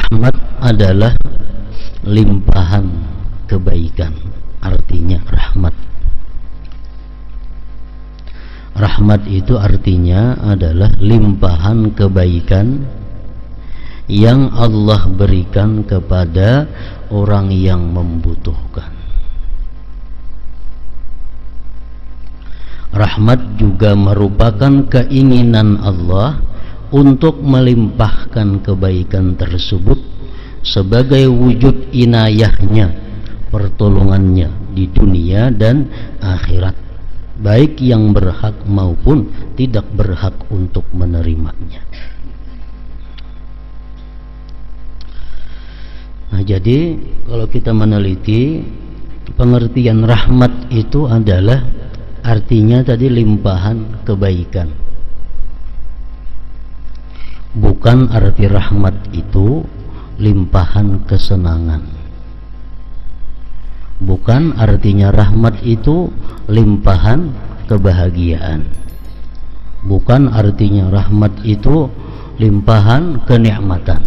Rahmat adalah limpahan kebaikan, artinya rahmat. Rahmat itu artinya adalah limpahan kebaikan yang Allah berikan kepada orang yang membutuhkan. Rahmat juga merupakan keinginan Allah untuk melimpahkan kebaikan tersebut sebagai wujud inayahnya, pertolongannya di dunia dan akhirat, baik yang berhak maupun tidak berhak untuk menerimanya. Nah, jadi kalau kita meneliti pengertian rahmat itu adalah artinya tadi limpahan kebaikan. Bukan arti rahmat itu limpahan kesenangan. Bukan artinya rahmat itu limpahan kebahagiaan. Bukan artinya rahmat itu limpahan kenikmatan.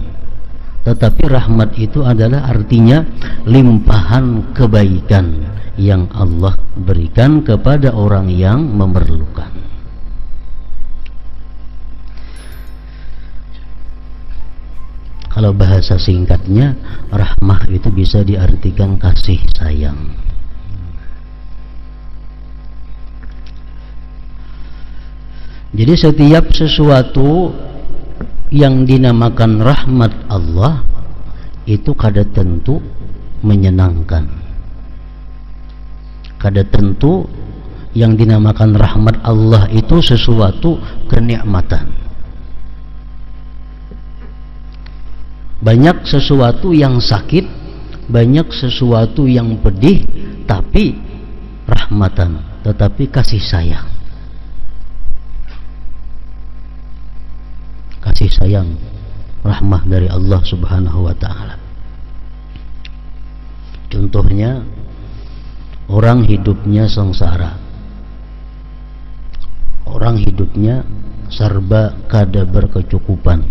Tetapi rahmat itu adalah artinya limpahan kebaikan yang Allah berikan kepada orang yang memerlukan. Kalau bahasa singkatnya, rahmah itu bisa diartikan kasih sayang. Jadi setiap sesuatu yang dinamakan rahmat Allah itu kada tentu menyenangkan. Kada tentu yang dinamakan rahmat Allah itu sesuatu kenikmatan. Banyak sesuatu yang sakit, banyak sesuatu yang pedih, tapi rahmatan, tetapi kasih sayang. Kasih sayang, rahmah dari Allah Subhanahu wa ta'ala. Contohnya, orang hidupnya sengsara, orang hidupnya serba kada berkecukupan,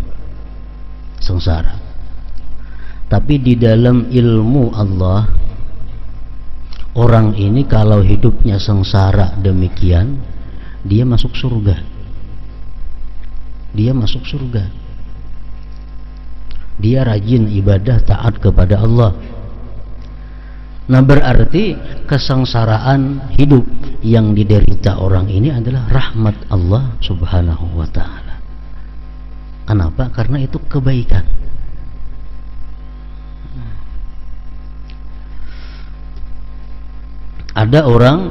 sengsara. Tapi di dalam ilmu Allah, orang ini kalau hidupnya sengsara demikian, dia masuk surga. Dia masuk surga. Dia rajin ibadah, taat kepada Allah. Nah, berarti kesengsaraan hidup yang diderita orang ini adalah rahmat Allah Subhanahu wa ta'ala. Kenapa? Karena itu kebaikan. Ada orang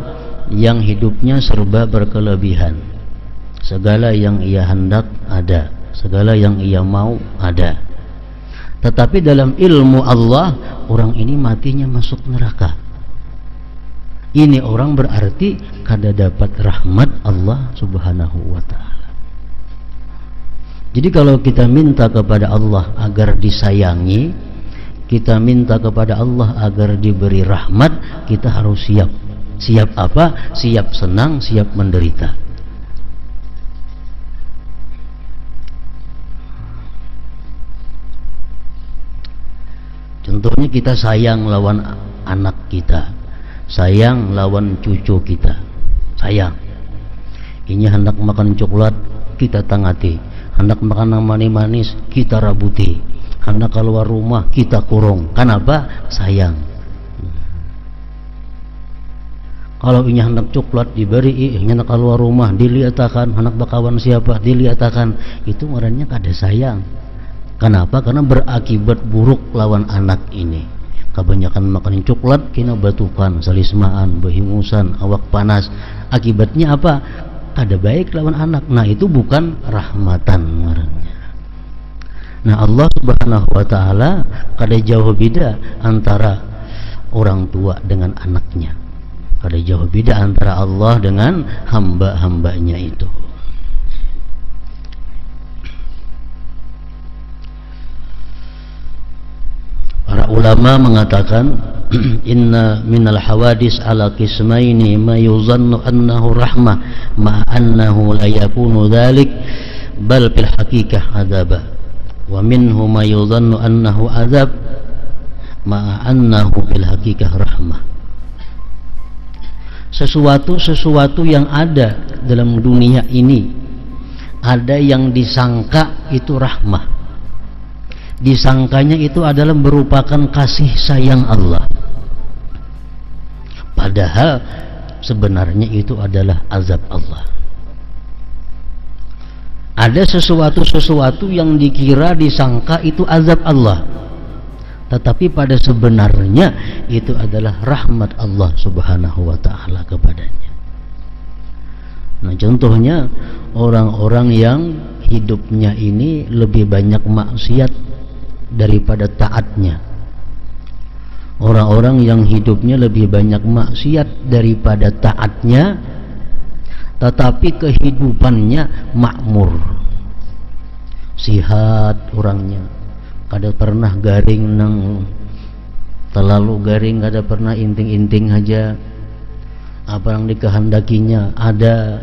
yang hidupnya serba berkelebihan. Segala yang ia hendak ada, segala yang ia mau ada. Tetapi dalam ilmu Allah, orang ini matinya masuk neraka. Ini orang berarti kada dapat rahmat Allah Subhanahu wa ta'ala. Jadi kalau kita minta kepada Allah agar disayangi, kita minta kepada Allah agar diberi rahmat, kita harus siap. Siap apa? Siap senang, siap menderita. Contohnya kita sayang lawan anak kita, sayang lawan cucu kita, sayang. Ini hendak makan coklat, kita tangati. Hendak makan manis-manis, kita rabuti. Hendak keluar rumah, kita kurung. Kenapa? Sayang. Kalau ini hendak coklat diberi, hendak keluar rumah diliatakan, hendak bakawan siapa diliatakan, itu marahnya kada sayang. Kenapa? Karena berakibat buruk lawan anak ini. Kebanyakan makan coklat, kena batukan, salismaan, behingusan, awak panas. Akibatnya apa? Kada baik lawan anak. Nah, itu bukan rahmatan marahnya. Nah, Allah Subhanahu wa ta'ala kada jauh beda antara orang tua dengan anaknya. Kada jauh beda antara Allah dengan hamba-hambanya itu. Para ulama mengatakan inna minal hawadis ala qismaini ma yuzannu annahu rahmah ma annahu la yakunu dhalik bal fil haqiqah adaba. wa minhu ma yudhannu annahu azab ma'a annahu bil haqiqah rahmah. Sesuatu yang ada dalam dunia ini, ada yang disangka itu rahmah, disangkanya itu adalah merupakan kasih sayang Allah, padahal sebenarnya itu adalah azab Allah. Ada sesuatu yang dikira disangka itu azab Allah, tetapi pada sebenarnya itu adalah rahmat Allah subhanahu wa ta'ala kepadanya. Nah, contohnya orang-orang yang hidupnya ini lebih banyak maksiat daripada taatnya. Orang-orang yang hidupnya lebih banyak maksiat daripada taatnya, tetapi kehidupannya makmur, sihat orangnya, kada pernah garing nang terlalu garing, kada pernah inting-inting aja, apa yang dikehendakinya ada,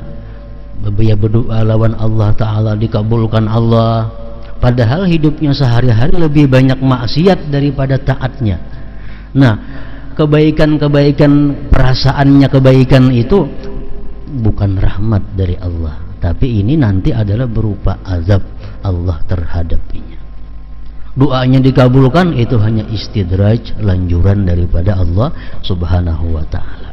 dia berdoa lawan Allah Ta'ala dikabulkan Allah, padahal hidupnya sehari-hari lebih banyak maksiat daripada taatnya. Nah, kebaikan-kebaikan, perasaannya kebaikan itu bukan rahmat dari Allah, tapi ini nanti adalah berupa azab Allah terhadapnya. Doanya dikabulkan itu hanya istidraj, lanjuran daripada Allah subhanahu wa ta'ala.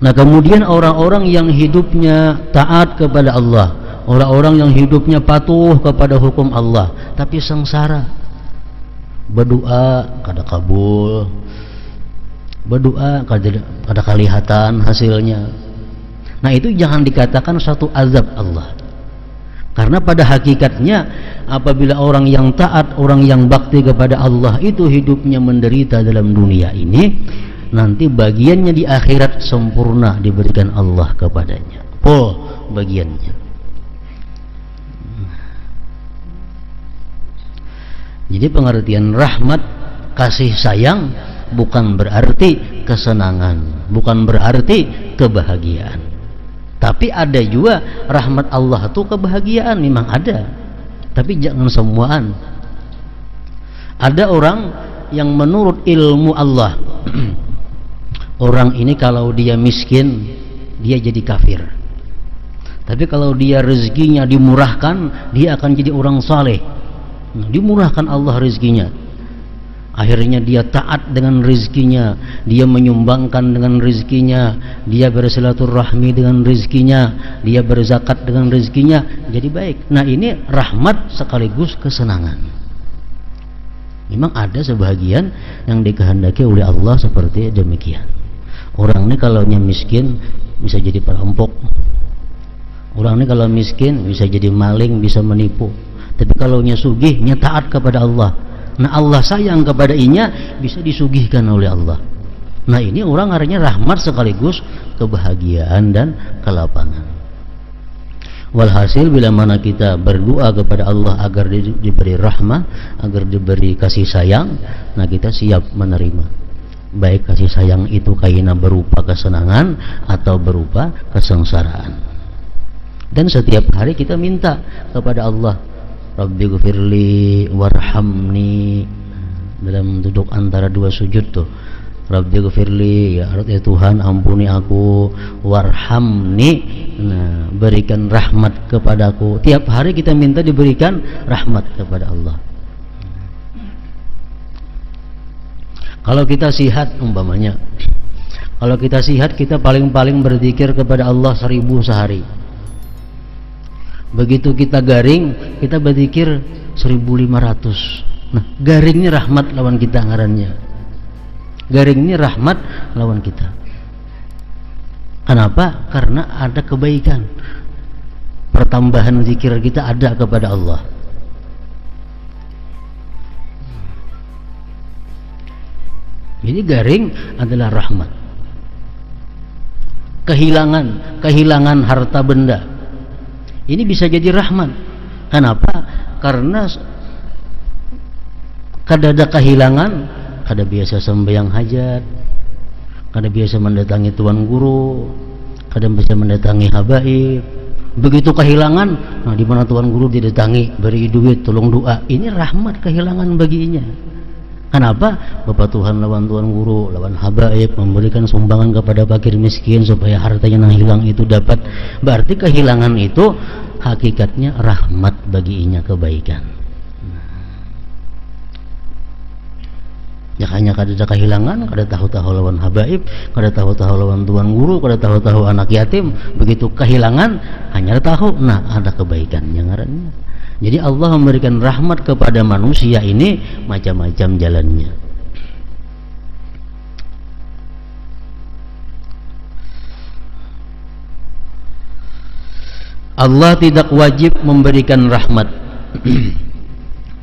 Nah, kemudian orang-orang yang hidupnya taat kepada Allah, orang-orang yang hidupnya patuh kepada hukum Allah, tapi sengsara, berdoa kada kabul, berdoa kada kelihatan hasilnya. Nah, itu jangan dikatakan satu azab Allah, karena pada hakikatnya apabila orang yang taat, orang yang bakti kepada Allah itu hidupnya menderita dalam dunia ini, nanti bagiannya di akhirat sempurna diberikan Allah kepadanya, pol bagiannya. Jadi pengertian rahmat, kasih sayang, bukan berarti kesenangan, bukan berarti kebahagiaan. Tapi ada juga rahmat Allah itu kebahagiaan, memang ada, tapi jangan semuaan. Ada orang yang menurut ilmu Allah orang ini kalau dia miskin dia jadi kafir, tapi kalau dia rezekinya dimurahkan dia akan jadi orang saleh. Nah, dimurahkan Allah rezekinya, akhirnya dia taat dengan rezekinya, dia menyumbangkan dengan rezekinya, dia bersilaturahmi dengan rezekinya, dia berzakat dengan rezekinya, jadi baik. Nah, ini rahmat sekaligus kesenangan. Memang ada sebahagian yang dikehendaki oleh Allah seperti demikian. Orang ini kalau miskin bisa jadi perampok, orang ini kalau miskin bisa jadi maling, bisa menipu. Tapi kalau sugih, taat kepada Allah, nah Allah sayang kepada inya, bisa disugihkan oleh Allah. Nah, ini orang artinya rahmat sekaligus kebahagiaan dan kelapangan. Walhasil bila mana kita berdoa kepada Allah agar diberi rahmah, agar diberi kasih sayang, nah kita siap menerima, baik kasih sayang itu kaina berupa kesenangan atau berupa kesengsaraan. Dan setiap hari kita minta kepada Allah, Rabbi ghfirli warhamni, dalam duduk antara dua sujud tuh, Rabbi ghfirli, ya Tuhan ampuni aku, warhamni, nah berikan rahmat kepadaku. Tiap hari kita minta diberikan rahmat kepada Allah. Kalau kita sihat umpamanya, kalau kita sihat kita paling-paling berzikir kepada Allah 1000 sehari. Begitu kita garing, kita berzikir 1500. Nah, garing ini rahmat lawan kita ngarannya. Garing ini rahmat lawan kita. Kenapa? Karena ada kebaikan, pertambahan zikir kita ada kepada Allah. Jadi garing adalah rahmat. Kehilangan harta benda, ini bisa jadi rahmat. Kenapa? Karena kada ada kehilangan, kada biasa sembahyang hajat, kada biasa mendatangi tuan guru, kada bisa mendatangi habaib, begitu kehilangan, nah di mana tuan guru didatangi, beri duit, tolong doa, ini rahmat kehilangan baginya. Kenapa? Bapak Tuhan lawan tuan guru, lawan habaib, memberikan sumbangan kepada fakir miskin supaya hartanya yang hilang itu dapat. Berarti kehilangan itu hakikatnya rahmat baginya, kebaikan. Ya hanya kada kehilangan, kada tahu-tahu lawan habaib, kada tahu-tahu lawan tuan guru, kada tahu-tahu anak yatim. Begitu kehilangan, hanya tahu, nah ada kebaikan yang ngarannya. Jadi Allah memberikan rahmat kepada manusia ini macam-macam jalannya. Allah tidak wajib memberikan rahmat.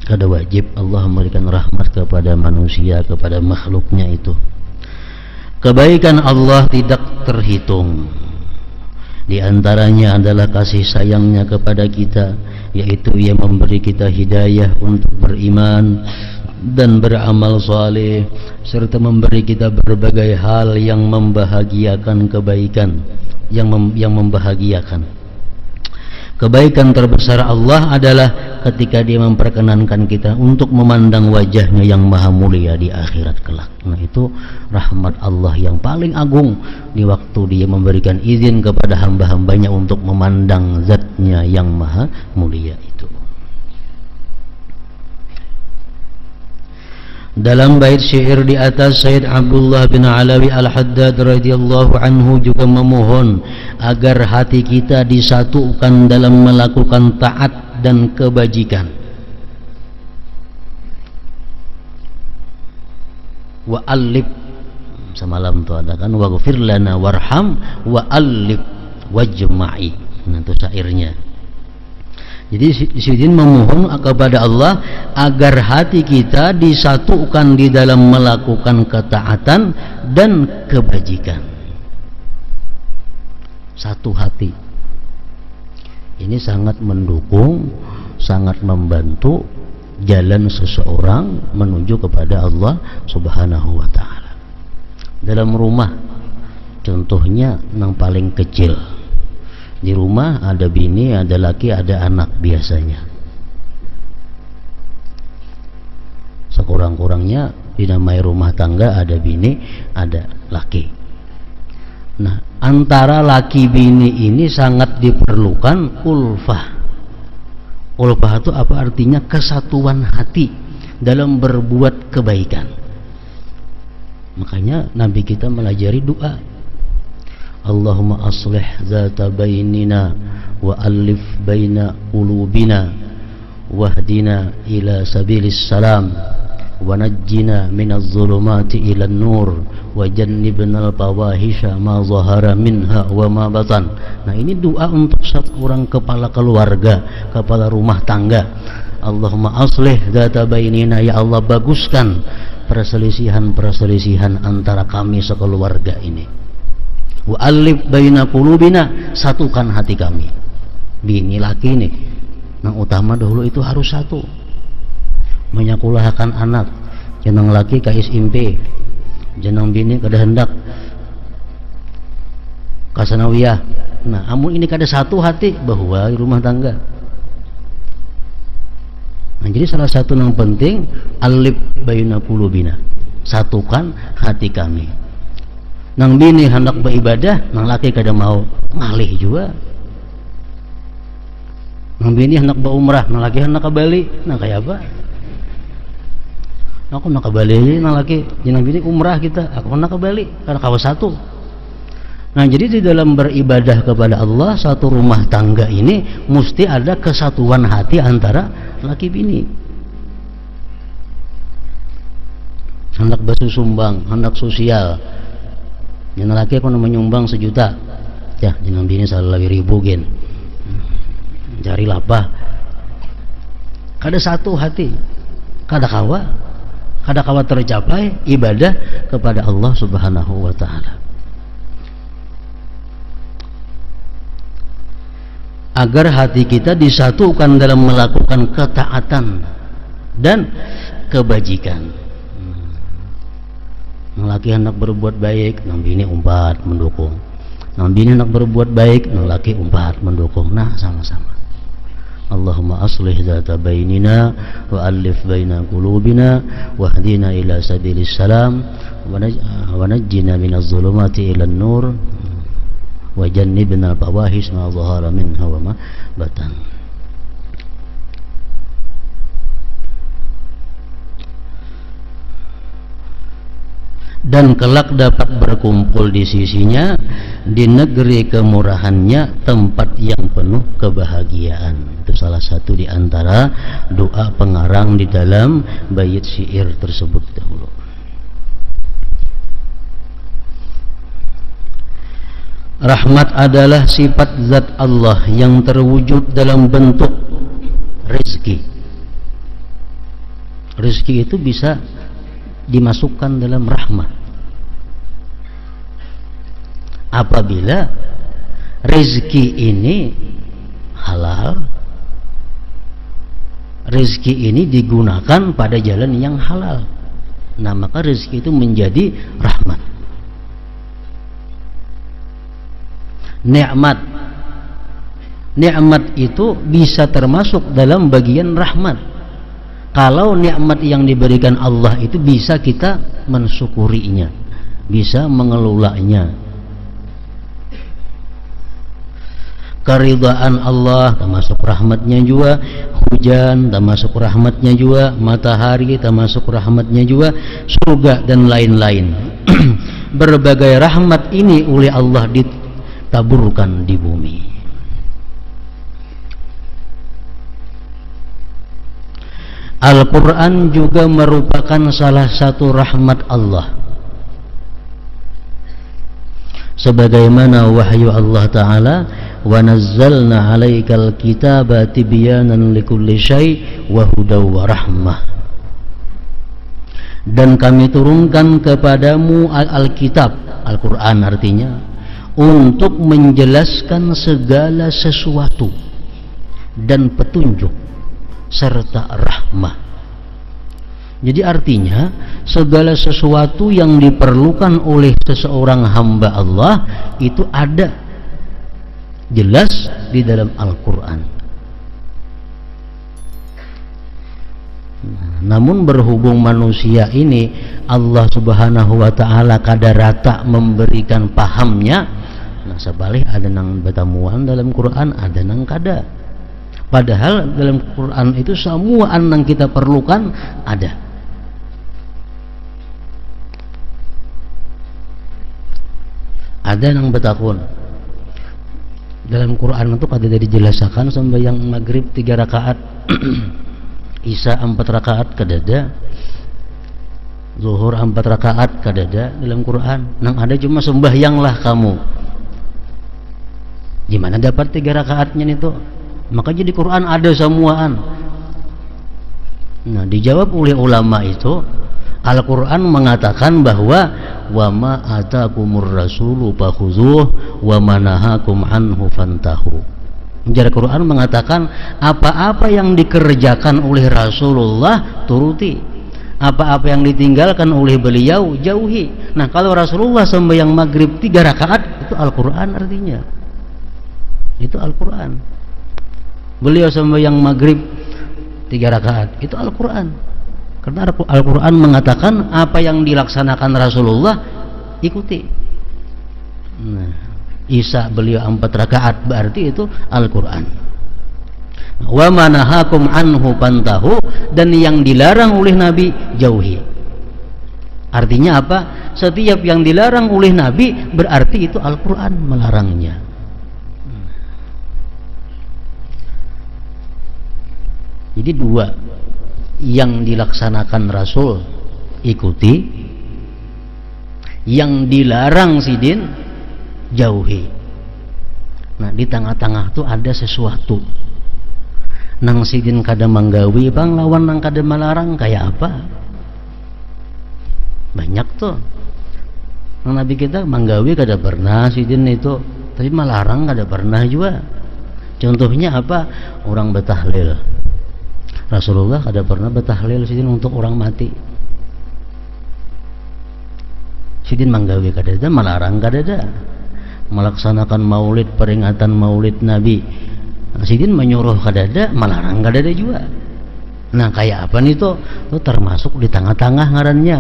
Kada wajib Allah memberikan rahmat kepada manusia, kepada makhluknya itu. Kebaikan Allah tidak terhitung. Di antaranya adalah kasih sayangnya kepada kita, yaitu Ia memberi kita hidayah untuk beriman dan beramal saleh, serta memberi kita berbagai hal yang membahagiakan kebaikan, yang membahagiakan. Kebaikan terbesar Allah adalah ketika Dia memperkenankan kita untuk memandang wajahnya yang maha mulia di akhirat kelak. Nah itu rahmat Allah yang paling agung, di waktu Dia memberikan izin kepada hamba-hambanya untuk memandang zatnya yang maha mulia itu. Dalam bait syair di atas, Sayyid Abdullah bin Alawi Al-Haddad radhiyallahu anhu juga memohon agar hati kita disatukan dalam melakukan taat dan kebajikan. Wa alif, semalam tu ada kan, waghfir lana warham wa alif wajma'i. Nah itu syairnya. Jadi Syedin memohon kepada Allah agar hati kita disatukan di dalam melakukan ketaatan dan kebajikan. Satu hati. Ini sangat mendukung, sangat membantu jalan seseorang menuju kepada Allah Subhanahu wa taala. Dalam rumah, contohnya yang paling kecil. Di rumah ada bini, ada laki, ada anak biasanya. Sekurang-kurangnya dinamai rumah tangga ada bini, ada laki. Nah, antara laki bini ini sangat diperlukan ulfah. Ulfah itu apa artinya? Kesatuan hati dalam berbuat kebaikan. Makanya Nabi kita melajari doa. Allahumma aslih zata bainina wa alif baina qulubina wahdina ila sabilis salam wa najjina minaz zulumati ilan nur wa jannibnal fawahisha ma zahara minha wa ma batan. Nah ini doa untuk seorang kepala keluarga, kepala rumah tangga. Allahumma aslih zata bainina, ya Allah baguskan perselisihan-perselisihan antara kami sekeluarga ini. Wa alif baina qulubina, satukan hati kami. Bini laki nih, yang utama dahulu itu harus satu. Menyakulahkan anak, jenang laki kais impe, jenang bini kada hendak kasanawiyah. Nah, amun ini kada satu hati bahwa rumah tangga. Nah, jadi salah satu yang penting alif baina qulubina, satukan hati kami. Nang bini hendak beribadah, nang laki kada mau, ngalih juga. Nang bini hendak berumrah, nang laki hendak ke Bali, nah kayak apa? Aku nak ke Bali, nang laki, jenang bini umrah kita, aku hendak ke Bali, karena kawas satu. Nah jadi di dalam beribadah kepada Allah, satu rumah tangga ini mesti ada kesatuan hati antara laki bini. Hendak basuh sumbang, hendak sosial. Jenang laki aku menyumbang 1 juta, ya jenang bini 1.000 gen, cari lapah. Kada satu hati, kada kawa tercapai ibadah kepada Allah Subhanahu wa taala. Agar hati kita disatukan dalam melakukan ketaatan dan kebajikan. Laki hendak berbuat baik, nang bini umpat mendukung. Nah bini nak berbuat baik, nah laki umpat mendukung, nah sama-sama. Allahumma aslih dzata bainina wa alif baina qulubina wahdina ila sabilis salam wa najjina minaz zulumati ilan nur wa jannibna al-fawahish ma dhahara minha wa ma batan. Dan kelak dapat berkumpul di sisinya di negeri kemurahannya, tempat yang penuh kebahagiaan. Itu salah satu di antara doa pengarang di dalam bait syair tersebut dahulu. Rahmat adalah sifat zat Allah yang terwujud dalam bentuk rezeki. Rezeki itu bisa dimasukkan dalam rahmat apabila rezeki ini halal, rezeki ini digunakan pada jalan yang halal. Nah maka rezeki itu menjadi rahmat. Nikmat itu bisa termasuk dalam bagian rahmat kalau nikmat yang diberikan Allah itu bisa kita mensyukurinya, bisa mengelolanya. Keridhaan Allah termasuk rahmatnya juga, hujan termasuk rahmatnya juga, matahari termasuk rahmatnya juga, surga dan lain-lain. Berbagai rahmat ini oleh Allah ditaburkan di bumi. Al-Quran juga merupakan salah satu rahmat Allah, sebagaimana wahyu Allah Ta'ala, wa nazzalna 'alaikal kitaba tibyanan likulli syai' wa hudaw wa rahmah. Dan kami turunkan kepadamu Alkitab, Al-Quran artinya, untuk menjelaskan segala sesuatu dan petunjuk serta rahmah. Jadi artinya segala sesuatu yang diperlukan oleh seseorang hamba Allah itu ada jelas di dalam Al-Quran. Namun berhubung manusia ini Allah Subhanahu wa Ta'ala kadarata memberikan pahamnya, nah sebalik ada nang betamuan dalam Quran, ada nang kada. Padahal dalam Quran itu semua yang kita perlukan ada. Ada yang betakun. Dalam Quran itu kada dijelaskan sembahyang maghrib 3 rakaat, Isya 4 rakaat kadada, Zuhur 4 rakaat kadada dalam Quran. Nang ada cuma sembahyanglah kamu. Gimana dapat 3 rakaatnya itu? Maka jadi Quran ada semuaan. Nah dijawab oleh ulama itu, Al-Quran mengatakan bahwa wa ma atakumur rasulu fakhuzuh wa ma nahakum anhu fantahu. Jadi Quran mengatakan apa-apa yang dikerjakan oleh Rasulullah turuti, apa-apa yang ditinggalkan oleh beliau jauhi. Nah kalau Rasulullah sembahyang maghrib 3 rakaat itu Al-Quran artinya. Itu Al-Quran. Beliau sembahyang maghrib 3 rakaat itu Al-Quran. Karena Al-Quran mengatakan apa yang dilaksanakan Rasulullah ikuti. Nah, Isya beliau 4 rakaat berarti itu Al-Quran. Wa manahakum anhu pantahu, dan yang dilarang oleh Nabi jauhi. Artinya apa? Setiap yang dilarang oleh Nabi berarti itu Al-Quran melarangnya. Jadi 2, yang dilaksanakan Rasul ikuti, yang dilarang sidin jauhi. Nah di tengah-tengah tuh ada sesuatu nang sidin kada manggawi bang lawan nang kada melarang kayak apa? Banyak tuh nang Nabi kita manggawi kada pernah sidin itu, tapi melarang kada pernah juga. Contohnya apa? Orang betahlil, Rasulullah kada pernah betahlil sidin untuk orang mati. Sidin manggawi kada ada, melarang kada ada. melaksanakan maulid, peringatan maulid Nabi. Sidin menyuruh kadada, melarang kadada juga. Nah kayak apa nih tuh? Tuh termasuk di tengah-tengah ngarannya.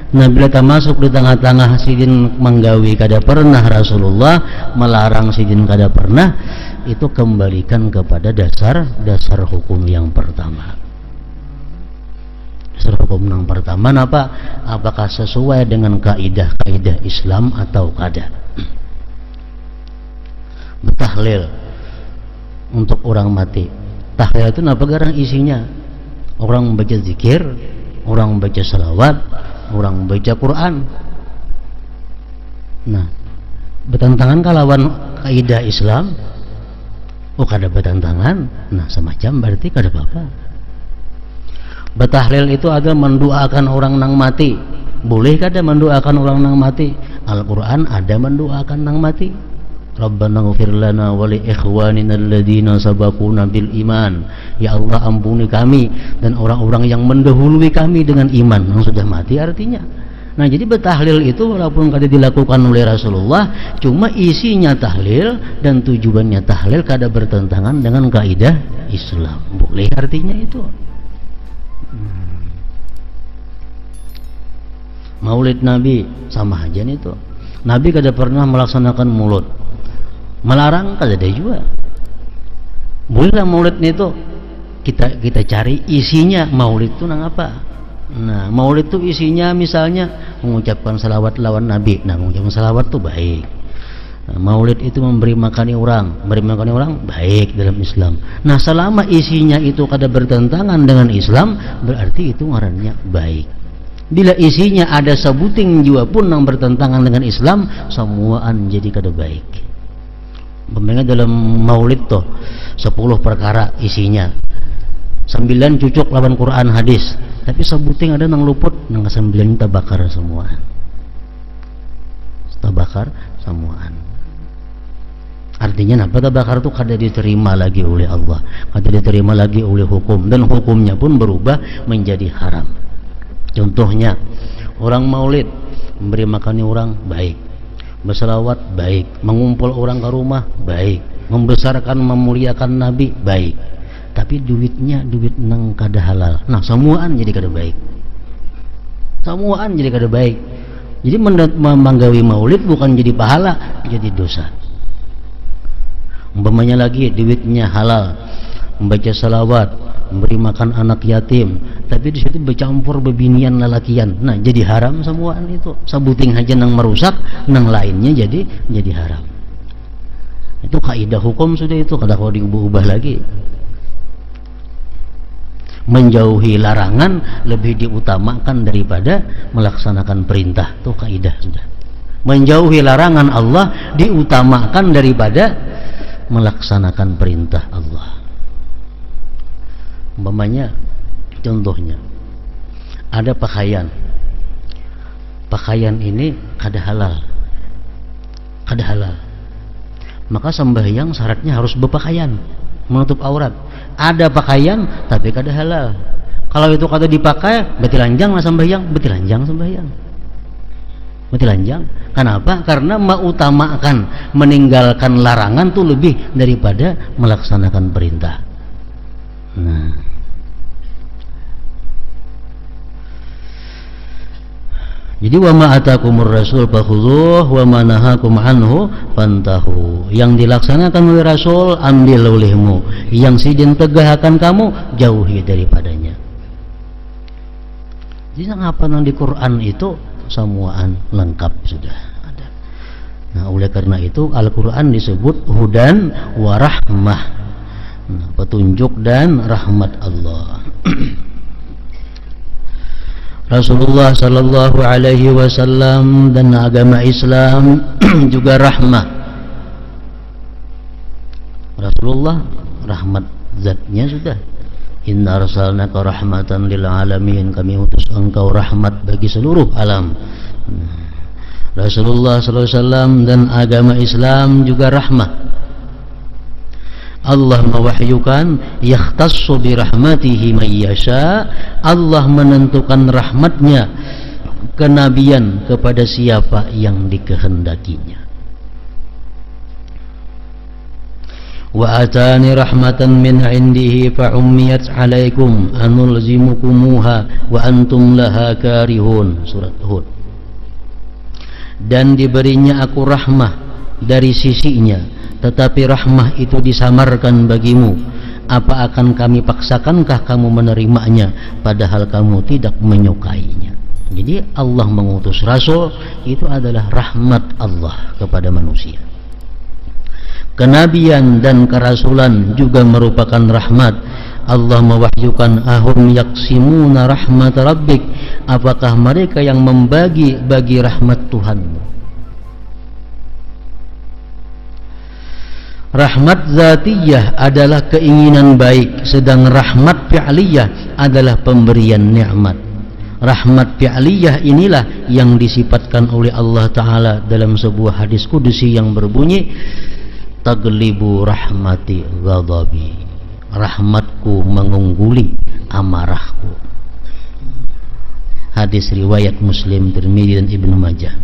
Nah bila termasuk di tengah-tengah sidin menggawi kada pernah, Rasulullah melarang sidin kada pernah, itu kembalikan kepada dasar hukum yang pertama. Dasar hukum yang pertama apa? Apakah sesuai dengan kaidah Islam atau kada? Tahlil untuk orang mati. Tahlil itu apa garang isinya? Orang membaca zikir, orang membaca salawat, orang membaca Quran. Nah, bertentangan kalawan kaidah Islam. Oh kada bertentangan. Nah semacam berarti kada apa-apa. Bertahlil itu ada mendoakan orang nang mati. Boleh kada mendoakan orang nang mati? Al-Quran ada mendoakan nang mati. Rabbana ighfir lana wa li ikhwanina alladhina sabaquna bil iman. Ya Allah ampuni kami dan orang-orang yang mendahului kami dengan iman, yang sudah mati artinya. Nah jadi bertahlil itu walaupun kada dilakukan oleh Rasulullah, cuma isinya tahlil dan tujuannya tahlil kada bertentangan dengan kaidah Islam. Boleh artinya itu. Maulid Nabi sama aja nih tuh. Nabi kada pernah melaksanakan maulid. Melarang kada ada juga. Bolehlah maulid itu kita cari isinya maulid itu nang apa. Nah maulid itu isinya misalnya mengucapkan salawat lawan Nabi. Nah mengucapkan salawat itu baik. Nah, maulid itu memberi makan orang baik dalam Islam. Nah selama isinya itu kada bertentangan dengan Islam, berarti itu ngarannya baik. Bila isinya ada sebuting jua pun yang bertentangan dengan Islam, semuaan jadi kada baik. Pembengan dalam maulid tuh 10 perkara isinya, 9 cucuk lawan Quran hadis, tapi sebuting ada nang luput, nang 9 tabakar semuaan. Tabakar semuaan. Artinya apa? Tabakar itu kada diterima lagi oleh Allah, kada diterima lagi oleh hukum, dan hukumnya pun berubah menjadi haram. Contohnya orang maulid memberi makan orang baik, berselawat baik, mengumpul orang ke rumah baik, membesarkan memuliakan Nabi baik, tapi duitnya duit nang kada halal. Nah semuaan jadi kada baik, semuaan jadi kada baik. Jadi menggawi maulid bukan jadi pahala, jadi dosa. Umpamanya lagi duitnya halal, membaca salawat, memberi makan anak yatim, tapi di situ bercampur bebinian lalakian. Nah jadi haram semuaan itu. Sabuting aja nang merusak, nang lainnya jadi haram. Itu kaidah hukum sudah itu, kada kau diubah-ubah lagi. Menjauhi larangan lebih diutamakan daripada melaksanakan perintah. Itu kaidah sudah. Menjauhi larangan Allah diutamakan daripada melaksanakan perintah Allah. Umpamanya contohnya ada pakaian ini kada halal, maka sembahyang syaratnya harus berpakaian menutup aurat. Ada pakaian tapi kada halal, kalau itu kada dipakai berarti lanjang lah sembahyang, berarti lanjang. Kenapa? Karena mengutamakan meninggalkan larangan tuh lebih daripada melaksanakan perintah. Nah, jadi wa ma atakumur rasul fakhudhuh wa ma nahakum anhu fantahu. Yang dilaksanakan oleh Rasul ambil olehmu, yang sidin tegah akan kamu jauhi daripadanya. Jadi apa yang di Quran itu semuaan lengkap sudah ada. Nah, oleh karena itu Al-Quran disebut hudan wa rahmah. Nah, petunjuk dan rahmat Allah. Rasulullah sallallahu alaihi wasallam dan agama Islam juga rahmah. Rasulullah rahmat zatnya sudah. Inna arsalnaka rahmatan lil alamin, kami utus engkau rahmat bagi seluruh alam. Rasulullah sallallahu alaihi wasallam dan agama Islam juga rahmah. Allah mewahyukan yakhtassu bi rahmatihi may yasha. Allah menentukan rahmatnya kenabian kepada siapa yang dikehendakinya. wa atani rahmatan min indihi fa ummiyat alaikum anulzimukumuha wa antum laha karihun. Surat Hud. Dan diberinya aku rahmah dari sisinya, tetapi rahmah itu disamarkan bagimu. Apa akan kami paksakankah kamu menerimanya padahal kamu tidak menyukainya? Jadi Allah mengutus Rasul itu adalah rahmat Allah kepada manusia. Kenabian dan kerasulan juga merupakan rahmat. Allah mewahyukan ahum yaksimuna rahmat rabbik, apakah mereka yang membagi-bagi rahmat Tuhanmu? Rahmat zatiyah adalah keinginan baik, sedang rahmat fi'liyah adalah pemberian nikmat. Rahmat fi'liyah inilah yang disifatkan oleh Allah Ta'ala dalam sebuah hadis kudusi yang berbunyi, taglibu rahmati ghadabi, rahmatku mengungguli amarahku. Hadis riwayat Muslim, Tirmidzi dan Ibnu Majah.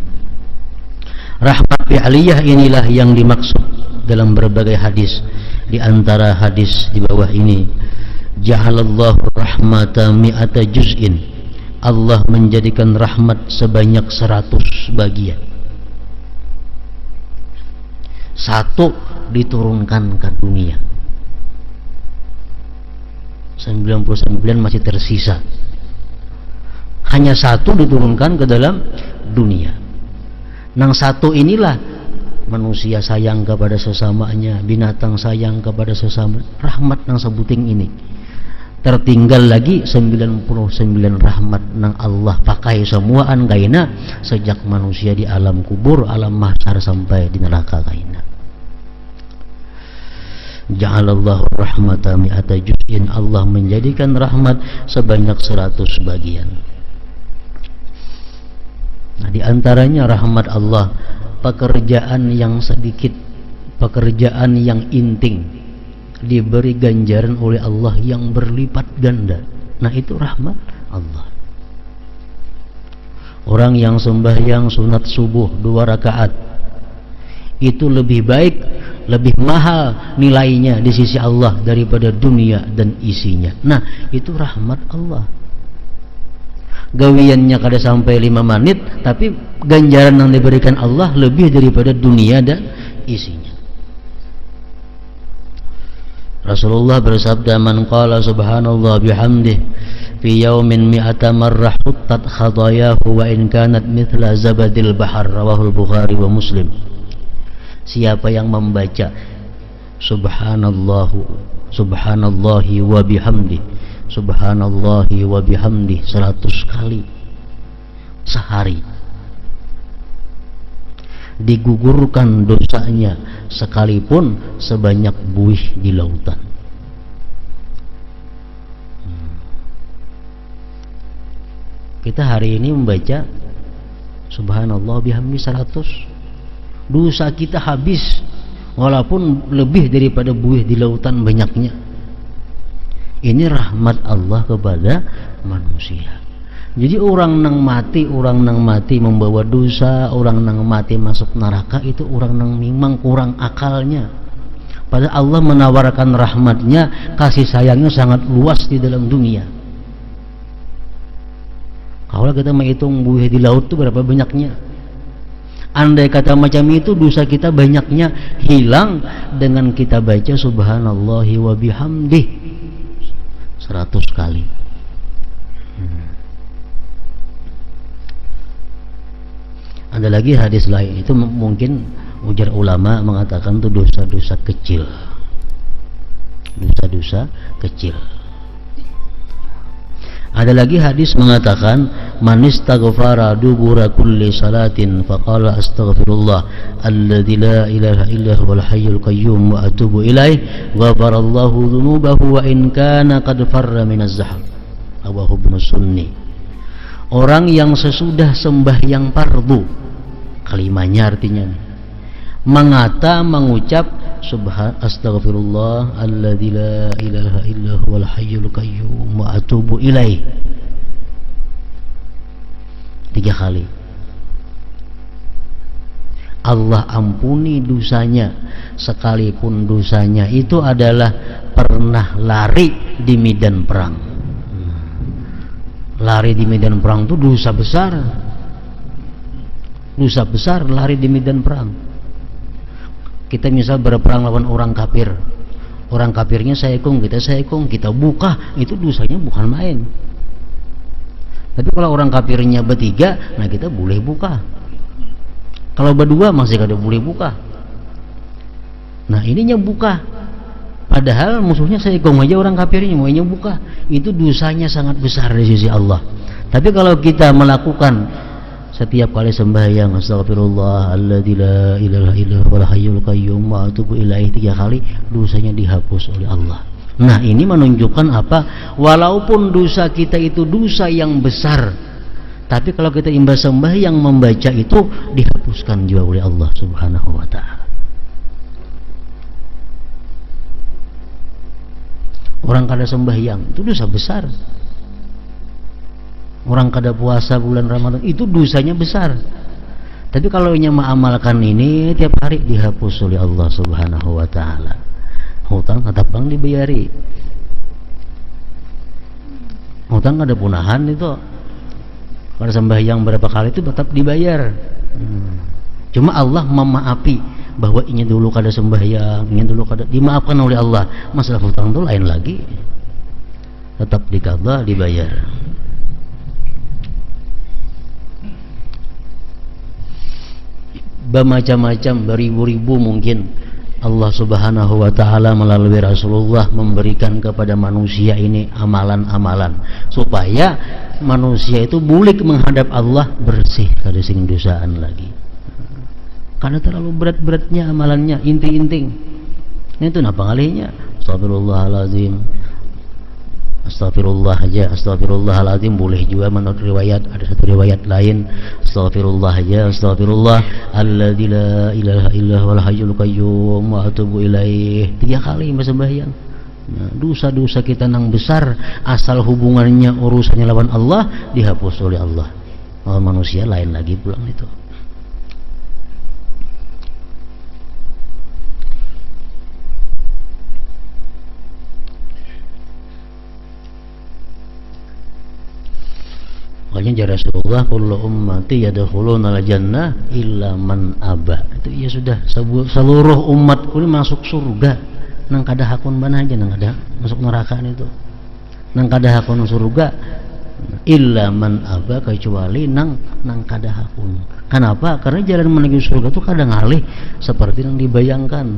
Rahmat fi'liyah inilah yang dimaksud dalam berbagai hadis. Di antara hadis di bawah ini, ja'alallahu rahmata mi'ata juz'in, Allah menjadikan rahmat sebanyak 100 bagian. Satu diturunkan ke dunia, 99 masih tersisa. Hanya satu diturunkan ke dalam dunia. Nang satu inilah manusia sayang kepada sesamanya, binatang sayang kepada sesama. Rahmat nang sebuting ini. Tertinggal lagi 99 rahmat nang Allah pakai semuaan kaina sejak manusia di alam kubur, alam mahsyar sampai di neraka kaina. Ja'alallahu rahmata mi'ata juz'in, Allah menjadikan rahmat sebanyak 100 bagian. Nah, di antaranya rahmat Allah, pekerjaan yang sedikit, pekerjaan yang inting, diberi ganjaran oleh Allah yang berlipat ganda. Nah, itu rahmat Allah. Orang yang sembahyang sunat subuh 2 rakaat itu lebih baik, lebih mahal nilainya di sisi Allah daripada dunia dan isinya. Nah, itu rahmat Allah. Gawiannya kada sampai 5 menit, tapi ganjaran yang diberikan Allah lebih daripada dunia dan isinya. Rasulullah bersabda, man qala subhanallah bihamdih fi yaumin mi'ata marrah huttat khatayahu wa in kanat mithla zabadil bahar, rawahul Bukhari wa Muslim. Siapa yang membaca subhanallahi wa bihamdi, subhanallahi wa bihamdi 100 kali sehari, digugurkan dosanya sekalipun sebanyak buih di lautan. Kita hari ini membaca subhanallah bihamdi 100, dosa kita habis walaupun lebih daripada buih di lautan banyaknya. Ini rahmat Allah kepada manusia. Jadi orang nang mati membawa dosa, orang nang mati masuk neraka, itu orang nang memang kurang akalnya. Padahal Allah menawarkan rahmatnya, kasih sayangnya sangat luas di dalam dunia. Kalau kita menghitung buih di laut itu berapa banyaknya, andai kata macam itu, dosa kita banyaknya hilang dengan kita baca subhanallahi wa bihamdih 100 kali. Ada lagi hadis lain, itu mungkin ujar ulama mengatakan itu dosa-dosa kecil. Dosa-dosa kecil. Ada lagi hadis mengatakan, man istaghfara dubura kulli salatin faqala astaghfirullah alladzi la ilaha illa huwal hayyul qayyum wa atubu ilaih ghafarallahu dzunubahu wa in kana qad farra minaz zahab, rawahu Ibnu Sunni. Orang yang sesudah sembahyang fardu, kalimanya artinya mengucap astaghfirullah alladzi la ilaha illa huwal hayyul qayyum wa atubu ilaih 3 kali, Allah ampuni dosanya, sekalipun dosanya itu adalah pernah lari di medan perang. Lari di medan perang itu dosa besar. Dosa besar lari di medan perang. Kita misal berperang lawan orang kafir, orang kafirnya saikung, kita buka, itu dosanya bukan main. Tapi kalau orang kafirnya bertiga, nah kita boleh buka. Kalau berdua masih kada boleh buka. Nah ininya buka, padahal musuhnya saikung aja orang kafirnya maunya buka, itu dosanya sangat besar di sisi Allah. Tapi kalau kita melakukan setiap kali sembahyang astagfirullah alladzi la ilaha illa huwal hayyul qayyum wa atubu ilaihi 3 kali, dosanya dihapus oleh Allah. Nah ini menunjukkan apa? Walaupun dosa kita itu dosa yang besar, tapi kalau kita imbas sembahyang membaca itu dihapuskan juga oleh Allah Subhanahu wa ta'ala. Orang kada sembahyang itu dosa besar. Orang kada puasa bulan Ramadan itu dosanya besar. Tapi kalau nyama amalkan ini tiap hari dihapus oleh Allah Subhanahu wa ta'ala. Hutang tetap bang dibayari. Hutang ada punahan itu. Kalau sembahyang berapa kali itu tetap dibayar. Cuma Allah memaafi bahwa ini dulu kada sembahyang, ini dulu kada, dimaafkan oleh Allah. Masalah hutang itu lain lagi. Tetap dikabah dibayar. Bermacam-macam, beribu-ribu mungkin Allah Subhanahu wa ta'ala melalui Rasulullah memberikan kepada manusia ini amalan-amalan supaya manusia itu bulik menghadap Allah bersih, kada sing dosaan lagi. Karena terlalu berat-beratnya amalannya, inting-inting. Itu napa ngalihnya? Astagfirullahalazim. Astagfirullah aja, astagfirullahaladzim boleh juga menurut riwayat. Ada satu riwayat lain, astagfirullah aja, astagfirullah alladzi la ilaha illa huwal hayyul qayyum wa atubu ilaih 3 kali sembahyang. Nah, dosa-dosa kita nang besar asal hubungannya urusannya lawan Allah dihapus oleh Allah. Lawan manusia lain lagi pulang itu. Makanya jara Rasulullah kullu ummati yadkhuluna al-jannah illa man aba. Itu ya sudah, seluruh umatku ini masuk surga. Nang kada hakun mana aja nang kada masuk neraka itu. Nang kada hakun surga illa man aba, kecuali nang kada hakun. Kenapa? Karena jalan menuju surga itu kadang ngalih seperti yang dibayangkan,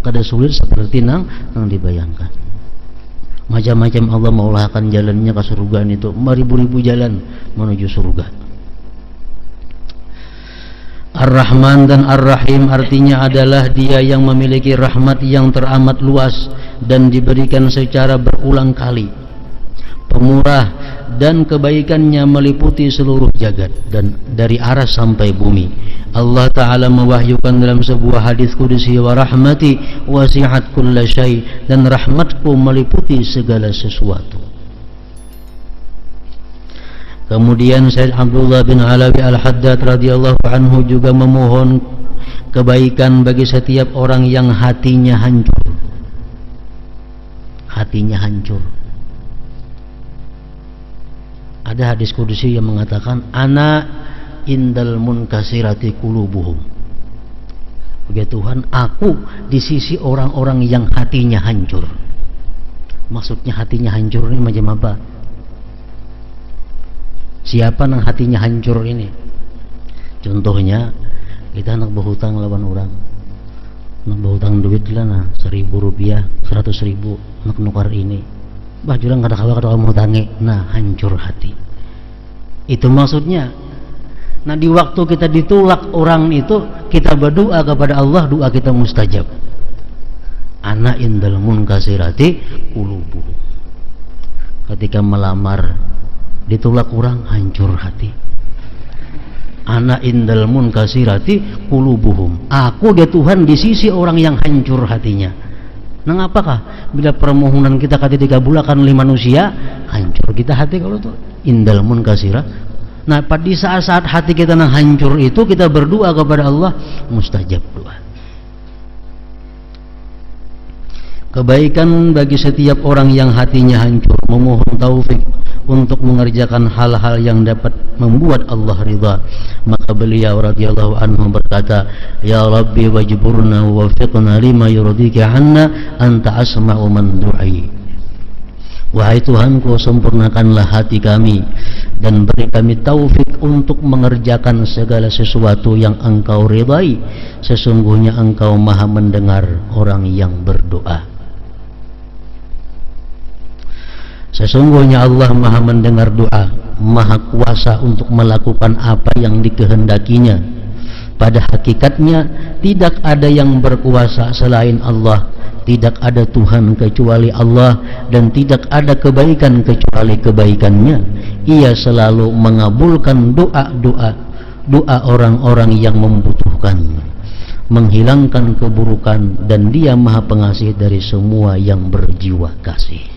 kada sulit seperti nang dibayangkan. Macam-macam Allah maulahkan jalannya ke surga itu, beribu-ribu jalan menuju surga. Ar-Rahman dan Ar-Rahim artinya adalah dia yang memiliki rahmat yang teramat luas dan diberikan secara berulang kali. Pemurah dan kebaikannya meliputi seluruh jagat dan dari aras sampai bumi. Allah Ta'ala mewahyukan dalam sebuah hadis qudsi, wa rahmati wasi'at kulla syai, dan rahmatku meliputi segala sesuatu. Kemudian Sayyid Abdullah bin Alawi Al-Haddad radhiyallahu anhu juga memohon kebaikan bagi setiap orang yang hatinya hancur. Hatinya hancur. Ada hadis qudsi yang mengatakan ana indal munkasirati qulubuhum. Ya Tuhan, aku di sisi orang-orang yang hatinya hancur. Maksudnya hatinya hancur ini macam apa? Siapa yang hatinya hancur ini? Contohnya kita nak berhutang lawan orang, nak berhutang duit lah, nah 1.000 rupiah, 100.000 nak nukar ini. Bah julang kada kawa mau tangi, nah hancur hati. Itu maksudnya. Nah di waktu kita ditolak orang itu, kita berdoa kepada Allah, doa kita mustajab. Ana indal munkasirati qulubuhum. Ketika melamar ditolak orang, hancur hati. Ana indal munkasirati qulubuhum. Aku dia Tuhan di sisi orang yang hancur hatinya. Nang apakah bila permohonan kita kata dikabulkan oleh manusia, hancur kita hati kalau itu indal munkasirah Nah, pada saat-saat hati kita yang hancur itu kita berdoa kepada Allah, mustajab doa. Kebaikan bagi setiap orang yang hatinya hancur, memohon taufik untuk mengerjakan hal-hal yang dapat membuat Allah ridha. Maka beliau radhiyallahu anhu berkata, ya Rabbi wajburna wa wafiqna lima yurdika anna anta asma'u man du'i. Wahai Tuhanku, sempurnakanlah hati kami dan beri kami taufik untuk mengerjakan segala sesuatu yang Engkau ridai. Sesungguhnya Engkau maha mendengar orang yang berdoa. Sesungguhnya Allah maha mendengar doa, maha kuasa untuk melakukan apa yang dikehendakinya. Pada hakikatnya tidak ada yang berkuasa selain Allah, tidak ada Tuhan kecuali Allah, dan tidak ada kebaikan kecuali kebaikannya. Ia selalu mengabulkan doa orang-orang yang membutuhkan, menghilangkan keburukan, dan Dia maha pengasih dari semua yang berjiwa kasih.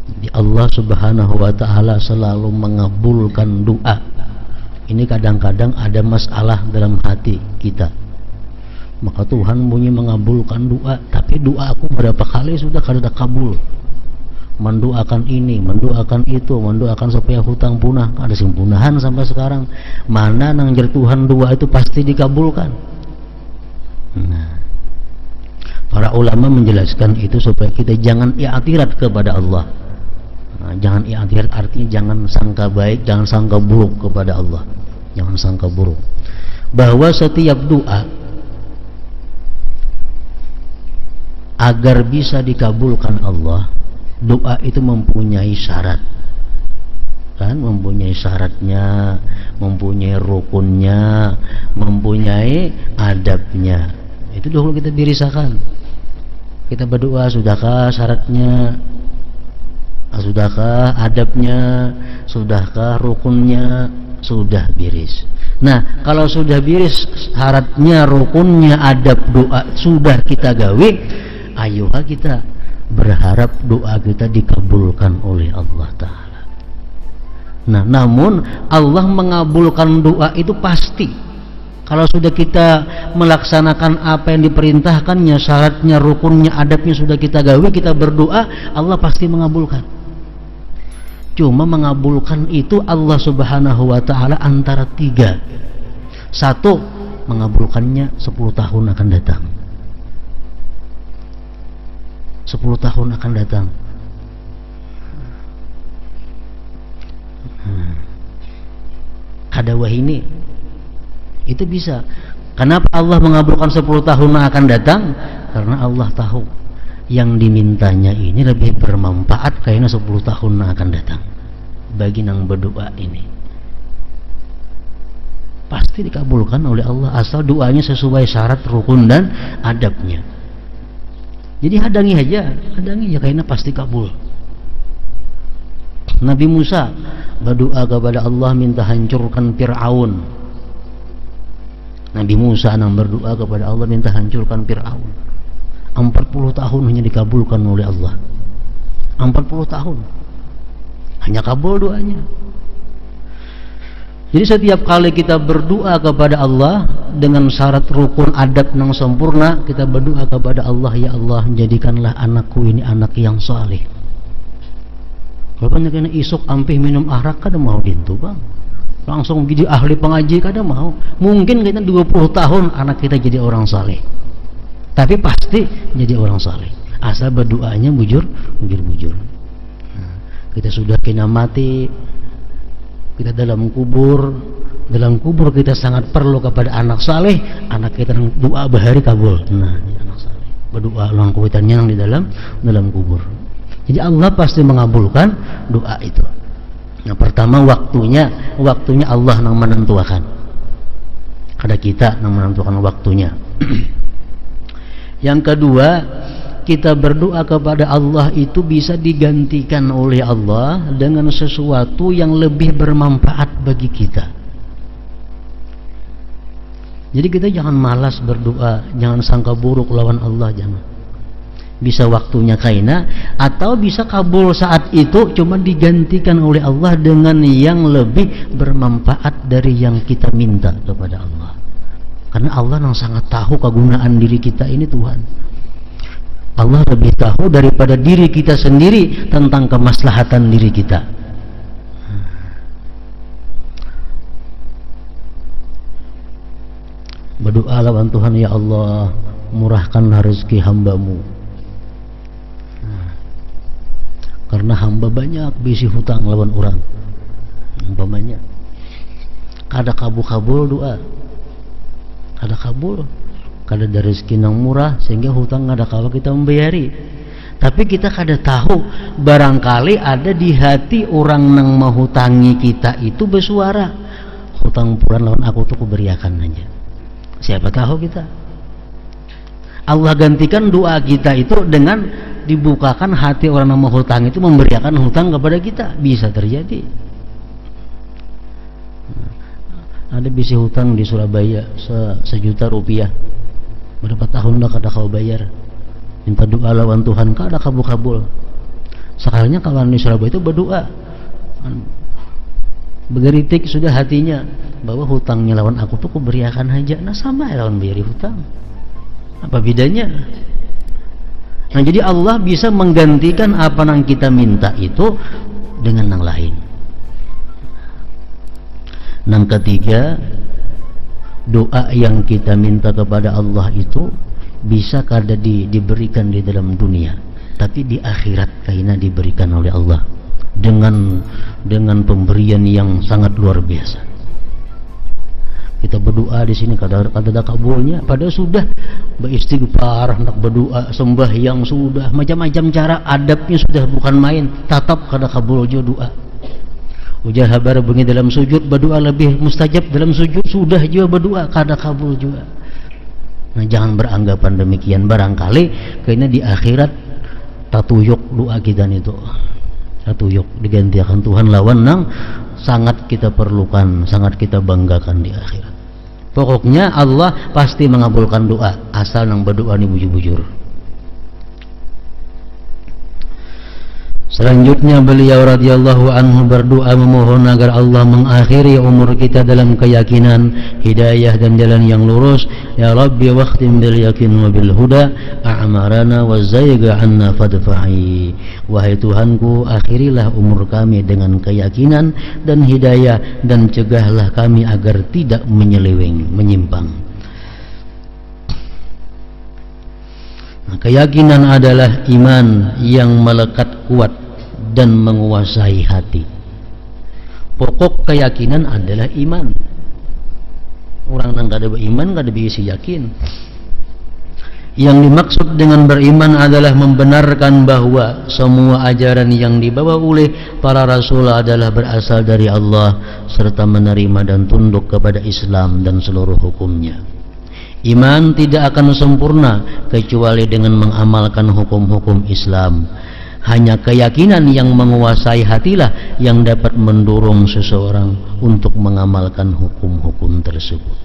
Jadi Allah subhanahu wa ta'ala selalu mengabulkan doa. Ini kadang-kadang ada masalah dalam hati kita, maka Tuhan bunyi mengabulkan doa, tapi doa aku berapa kali sudah kada kabul. Mendoakan ini, mendoakan itu, mendoakan supaya hutang punah, ada simpunahan sampai sekarang. Mana nang jer Tuhan doa itu pasti dikabulkan. Nah, para ulama menjelaskan itu supaya kita jangan i'tirat kepada Allah. Nah, jangan i'tirat artinya jangan sangka baik, jangan sangka buruk kepada Allah. Jangan sangka buruk. Bahwa setiap doa agar bisa dikabulkan Allah, doa itu mempunyai syarat, kan? Mempunyai syaratnya, mempunyai rukunnya, mempunyai adabnya. Itu dulu kita birisakan. Kita berdoa, sudahkah syaratnya, sudahkah adabnya, sudahkah rukunnya, sudah biris. Nah, kalau sudah biris syaratnya, rukunnya, adab doa sudah kita gawe, ayolah kita berharap doa kita dikabulkan oleh Allah Ta'ala. Nah, namun Allah mengabulkan doa itu pasti kalau sudah kita melaksanakan apa yang diperintahkannya, syaratnya, rukunnya, adabnya sudah kita gawe, kita berdoa, Allah pasti mengabulkan. Cuma mengabulkan itu Allah subhanahu wa ta'ala antara tiga. Satu, mengabulkannya 10 tahun akan datang. 10 tahun akan datang. Kada wahini itu bisa. Kenapa Allah mengabulkan 10 tahun akan datang? Karena Allah tahu yang dimintanya ini lebih bermanfaat kayaknya 10 tahun akan datang bagi nang berdoa ini. Pasti dikabulkan oleh Allah asal doanya sesuai syarat, rukun, dan adabnya. Jadi hadangi aja kayaknya pasti kabul. Nabi Musa berdoa kepada Allah minta hancurkan Fir'aun. Nabi Musa nang berdoa kepada Allah minta hancurkan Fir'aun. 40 tahun hanya dikabulkan oleh Allah. 40 tahun hanya kabul doanya. Jadi setiap kali kita berdoa kepada Allah dengan syarat rukun adab yang sempurna, kita berdoa kepada Allah, ya Allah jadikanlah anakku ini anak yang saleh. Kalau kena isuk ampih minum arak kada mau dintu bang, langsung jadi ahli pengaji kada mau. Mungkin kita 20 tahun anak kita jadi orang saleh, tapi pasti jadi orang saleh asal berdoanya bujur. Nah, kita sudah kena mati, kita dalam kubur kita sangat perlu kepada anak saleh. Anak kita doa bahari kabul. Nah, ini anak saleh berdoa ulang kuitannya yang di dalam kubur. Jadi Allah pasti mengabulkan doa itu. Yang pertama waktunya Allah yang menentukan. Ada kita yang menentukan waktunya. Yang kedua, kita berdoa kepada Allah itu bisa digantikan oleh Allah dengan sesuatu yang lebih bermanfaat bagi kita. Jadi kita jangan malas berdoa, jangan sangka buruk lawan Allah, jangan. bisa waktunya kaina, atau bisa kabul saat itu cuma digantikan oleh Allah dengan yang lebih bermanfaat dari yang kita minta kepada Allah. Karena Allah yang sangat tahu kegunaan diri kita ini, Tuhan. Allah lebih tahu daripada diri kita sendiri tentang kemaslahatan diri kita. Berdoa lawan Tuhan, ya Allah, murahkanlah rezeki hambamu, karena hamba banyak bisi hutang lawan orang. Umpamanya kada kabul doa, kada kabul, kada ada rezeki yang murah sehingga hutang kada kawa kita membayari. Tapi kita kada tahu, barangkali ada di hati orang yang menghutangi kita itu bersuara, hutang puran lawan aku tuh kuberiakan aja. Siapa tahu kita, Allah gantikan doa kita itu dengan dibukakan hati orang yang mau hutang itu memberiakan hutang kepada kita. Bisa terjadi. Ada bisi hutang di Surabaya sejuta rupiah, berapa tahun dah kada kau bayar, minta doa lawan Tuhan kada kabul. Sekalinya kawan di Surabaya itu berdoa, begeritik sudah hatinya bahwa hutangnya lawan aku tuh kuberiakan aja. Nah sama ya lawan bayari hutang, apa bedanya? Nah jadi Allah bisa menggantikan apa yang kita minta itu dengan yang lain. Yang ketiga, doa yang kita minta kepada Allah itu bisa kada diberikan di dalam dunia, tapi di akhirat kaina diberikan oleh Allah dengan pemberian yang sangat luar biasa. Kita berdoa di sini kada ada kabulnya, padahal sudah beristighfar, hendak berdoa, sembahyang sudah, macam-macam cara, adabnya sudah bukan main, tetap kada kabul jo doa. Ujah habar bengi dalam sujud berdoa lebih mustajab dalam sujud, sudah juga berdoa kada kabul juga. Nah jangan beranggapan demikian, barangkali kayaknya di akhirat tatuyuk doa kita itu, tatuyuk digantikan Tuhan lawan nang sangat kita perlukan, sangat kita banggakan di akhirat. Pokoknya Allah pasti mengabulkan doa asal nang berdoa ni bujur-bujur. Selanjutnya beliau radhiyallahu anhu berdoa memohon agar Allah mengakhiri umur kita dalam keyakinan, hidayah dan jalan yang lurus. Ya Rabbi waqtim bil yakin wa bil huda a'marana wa zayga anna fadfa'i. Wahai Tuhanku, akhirilah umur kami dengan keyakinan dan hidayah, dan cegahlah kami agar tidak menyeleweng, menyimpang. Nah, keyakinan adalah iman yang melekat kuat dan menguasai hati. Pokok keyakinan adalah iman. Orang yang kada beriman kada bisa yakin. Yang dimaksud dengan beriman adalah membenarkan bahwa semua ajaran yang dibawa oleh para rasul adalah berasal dari Allah, serta menerima dan tunduk kepada Islam dan seluruh hukumnya. Iman tidak akan sempurna kecuali dengan mengamalkan hukum-hukum Islam. Hanya keyakinan yang menguasai hatilah yang dapat mendorong seseorang untuk mengamalkan hukum-hukum tersebut.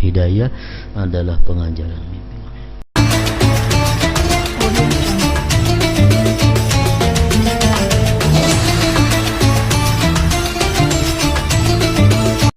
Hidayah adalah pengajaran.